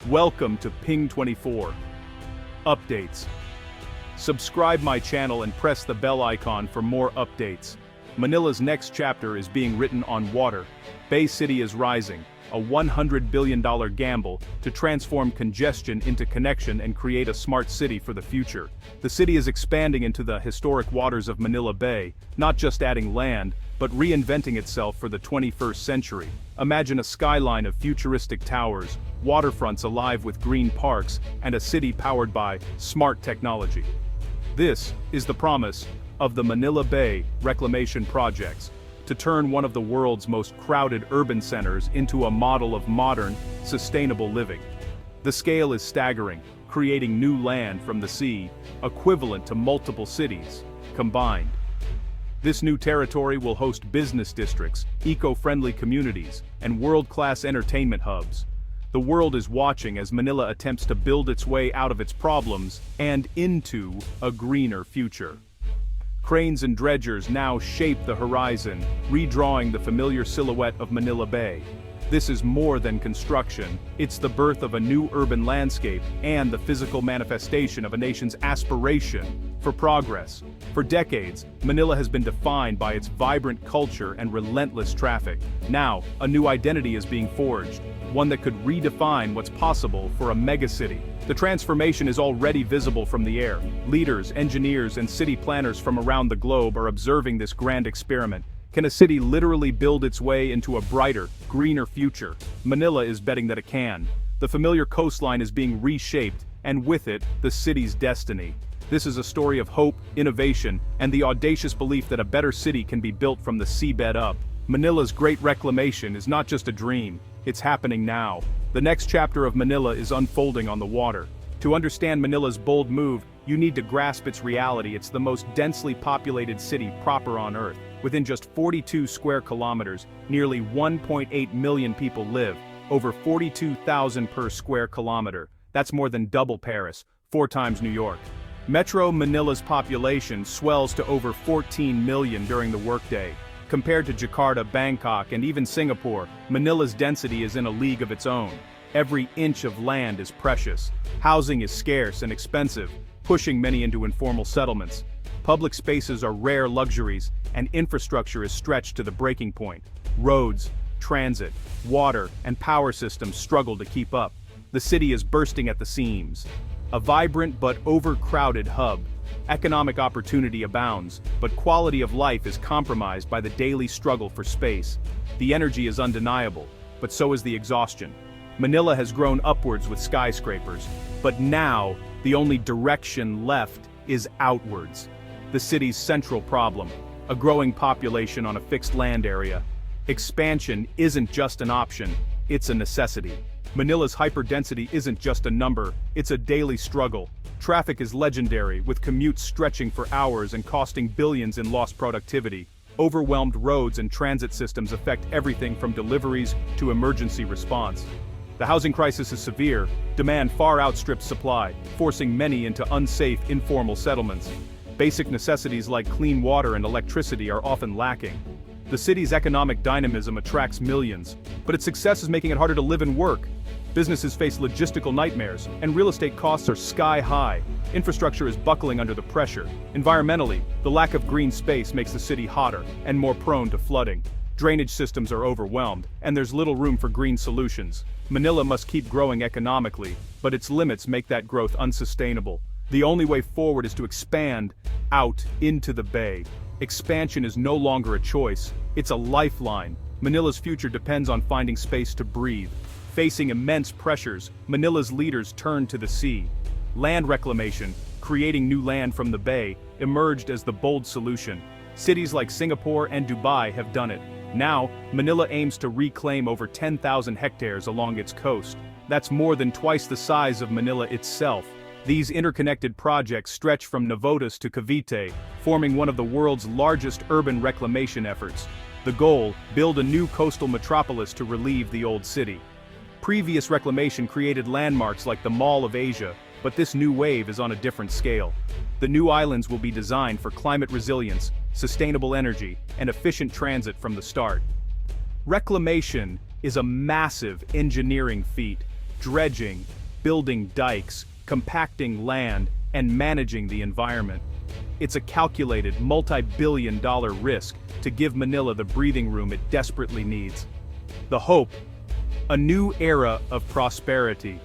Welcome to Ping 24. Updates. Subscribe my channel and press the bell icon for more updates. Manila's next chapter is being written on water. Bay City is rising, a $100 billion gamble to transform congestion into connection and create a smart city for the future. The city is expanding into the historic waters of Manila Bay, not just adding land, but reinventing itself for the 21st century. Imagine a skyline of futuristic towers, waterfronts alive with green parks, and a city powered by smart technology. This is the promise of the Manila Bay Reclamation projects, to turn one of the world's most crowded urban centers into a model of modern, sustainable living. The scale is staggering, creating new land from the sea, equivalent to multiple cities combined. This new territory will host business districts, eco-friendly communities, and world-class entertainment hubs. The world is watching as Manila attempts to build its way out of its problems and into a greener future. Cranes and dredgers now shape the horizon, redrawing the familiar silhouette of Manila Bay. This is more than construction, it's the birth of a new urban landscape and the physical manifestation of a nation's aspiration for progress. For decades, Manila has been defined by its vibrant culture and relentless traffic. Now, a new identity is being forged, one that could redefine what's possible for a megacity. The transformation is already visible from the air. Leaders, engineers, and city planners from around the globe are observing this grand experiment. Can a city literally build its way into a brighter, greener future? Manila is betting that it can. The familiar coastline is being reshaped, and with it, the city's destiny. This is a story of hope, innovation, and the audacious belief that a better city can be built from the seabed up. Manila's great reclamation is not just a dream, it's happening now. The next chapter of Manila is unfolding on the water. To understand Manila's bold move, you need to grasp its reality. It's the most densely populated city proper on Earth. Within just 42 square kilometers, nearly 1.8 million people live, over 42,000 per square kilometer. That's more than double Paris, 4 times New York. Metro Manila's population swells to over 14 million during the workday. Compared to Jakarta, Bangkok, and even Singapore, Manila's density is in a league of its own. Every inch of land is precious. Housing is scarce and expensive, pushing many into informal settlements. Public spaces are rare luxuries, and infrastructure is stretched to the breaking point. Roads, transit, water, and power systems struggle to keep up. The city is bursting at the seams. A vibrant but overcrowded hub. Economic opportunity abounds, but quality of life is compromised by the daily struggle for space. The energy is undeniable, but so is the exhaustion. Manila has grown upwards with skyscrapers, but now, the only direction left is outwards. The city's central problem, a growing population on a fixed land area. Expansion isn't just an option, it's a necessity. Manila's hyperdensity isn't just a number, it's a daily struggle. Traffic is legendary, with commutes stretching for hours and costing billions in lost productivity. Overwhelmed roads and transit systems affect everything from deliveries to emergency response. The housing crisis is severe, demand far outstrips supply, forcing many into unsafe, informal settlements. Basic necessities like clean water and electricity are often lacking. The city's economic dynamism attracts millions, but its success is making it harder to live and work. Businesses face logistical nightmares, and real estate costs are sky high. Infrastructure is buckling under the pressure. Environmentally, the lack of green space makes the city hotter and more prone to flooding. Drainage systems are overwhelmed, and there's little room for green solutions. Manila must keep growing economically, but its limits make that growth unsustainable. The only way forward is to expand out into the bay. Expansion is no longer a choice, it's a lifeline. Manila's future depends on finding space to breathe. Facing immense pressures, Manila's leaders turned to the sea. Land reclamation, creating new land from the bay, emerged as the bold solution. Cities like Singapore and Dubai have done it. Now, Manila aims to reclaim over 10,000 hectares along its coast. That's more than twice the size of Manila itself. These interconnected projects stretch from Navotas to Cavite, forming one of the world's largest urban reclamation efforts. The goal, build a new coastal metropolis to relieve the old city. Previous reclamation created landmarks like the Mall of Asia, but this new wave is on a different scale. The new islands will be designed for climate resilience, sustainable energy, and efficient transit from the start. Reclamation is a massive engineering feat. Dredging, building dikes, compacting land, and managing the environment. It's a calculated, multi-billion-dollar risk to give Manila the breathing room it desperately needs. The hope: a new era of prosperity,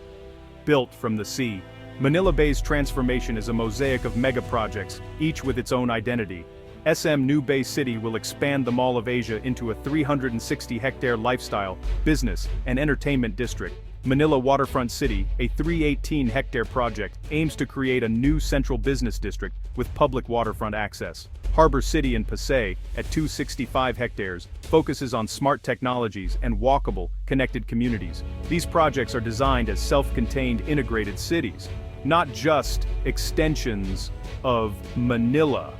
built from the sea. Manila Bay's transformation is a mosaic of mega-projects, each with its own identity. SM New Bay City will expand the Mall of Asia into a 360-hectare lifestyle, business, and entertainment district. Manila Waterfront City, a 318-hectare project, aims to create a new central business district with public waterfront access. Harbor City in Pasay, at 265 hectares, focuses on smart technologies and walkable, connected communities. These projects are designed as self-contained integrated cities, not just extensions of Manila.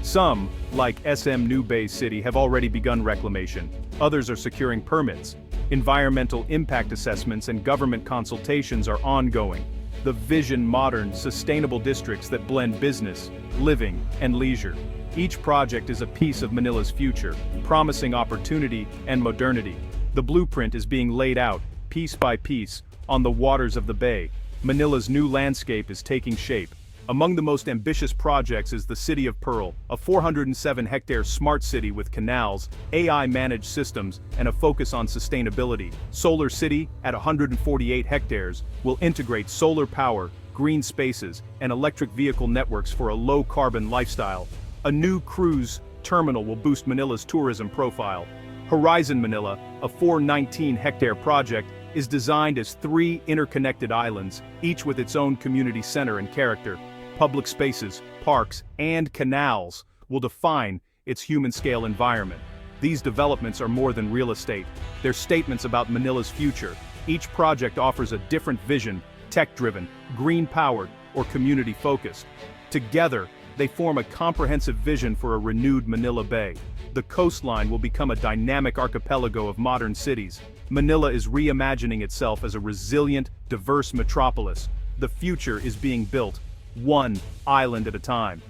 Some, like SM New Bay City, have already begun reclamation. Others are securing permits. Environmental impact assessments and government consultations are ongoing. The vision modern, sustainable districts that blend business, living, and leisure. Each project is a piece of Manila's future, promising opportunity and modernity. The blueprint is being laid out, piece by piece, on the waters of the bay. Manila's new landscape is taking shape. Among the most ambitious projects is the City of Pearl, a 407-hectare smart city with canals, AI-managed systems, and a focus on sustainability. Solar City, at 148 hectares, will integrate solar power, green spaces, and electric vehicle networks for a low-carbon lifestyle. A new cruise terminal will boost Manila's tourism profile. Horizon Manila, a 419-hectare project, is designed as 3 interconnected islands, each with its own community center and character. Public spaces, parks, and canals will define its human-scale environment. These developments are more than real estate. They're statements about Manila's future. Each project offers a different vision, tech-driven, green-powered, or community-focused. Together, they form a comprehensive vision for a renewed Manila Bay. The coastline will become a dynamic archipelago of modern cities. Manila is reimagining itself as a resilient, diverse metropolis. The future is being built, one island at a time.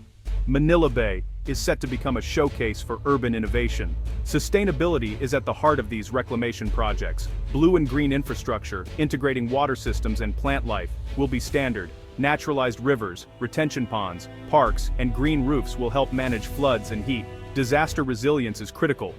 Manila Bay is set to become a showcase for urban innovation. Sustainability is at the heart of these reclamation projects. Blue and green infrastructure, integrating water systems and plant life, will be standard. Naturalized rivers, retention ponds, parks, and green roofs will help manage floods and heat. Disaster resilience is critical.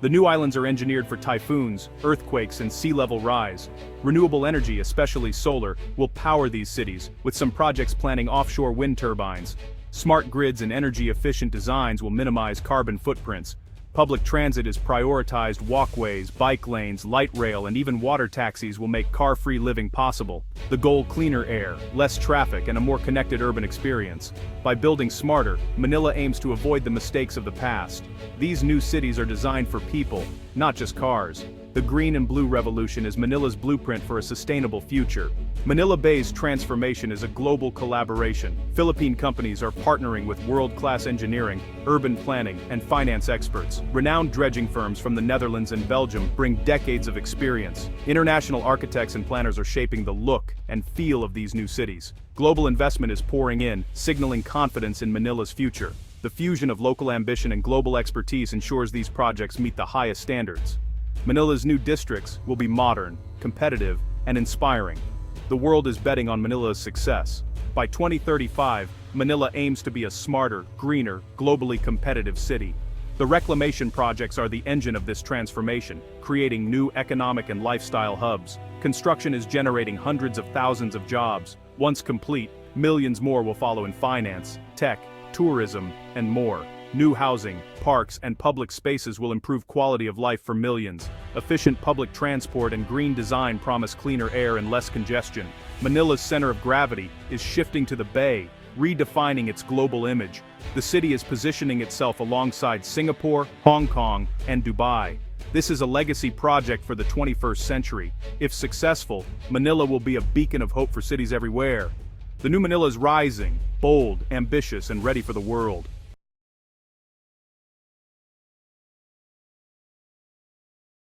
The new islands are engineered for typhoons, earthquakes, and sea level rise. Renewable energy, especially solar, will power these cities, with some projects planning offshore wind turbines. Smart grids and energy-efficient designs will minimize carbon footprints. Public transit is prioritized. Walkways, bike lanes, light rail, and even water taxis will make car-free living possible. The goal: cleaner air, less traffic, and a more connected urban experience. By building smarter, Manila aims to avoid the mistakes of the past. These new cities are designed for people, not just cars. The green and blue revolution is Manila's blueprint for a sustainable future. Manila Bay's transformation is a global collaboration. Philippine companies are partnering with world-class engineering, urban planning, and finance experts. Renowned dredging firms from the Netherlands and Belgium bring decades of experience. International architects and planners are shaping the look and feel of these new cities. Global investment is pouring in, signaling confidence in Manila's future. The fusion of local ambition and global expertise ensures these projects meet the highest standards. Manila's new districts will be modern, competitive, and inspiring. The world is betting on Manila's success. By 2035, Manila aims to be a smarter, greener, globally competitive city. The reclamation projects are the engine of this transformation, creating new economic and lifestyle hubs. Construction is generating hundreds of thousands of jobs. Once complete, millions more will follow in finance, tech, tourism, and more. New housing, parks, and public spaces will improve quality of life for millions. Efficient public transport and green design promise cleaner air and less congestion. Manila's center of gravity is shifting to the Bay, redefining its global image. The city is positioning itself alongside Singapore, Hong Kong, and Dubai. This is a legacy project for the 21st century. If successful, Manila will be a beacon of hope for cities everywhere. The new Manila is rising, bold, ambitious, and ready for the world.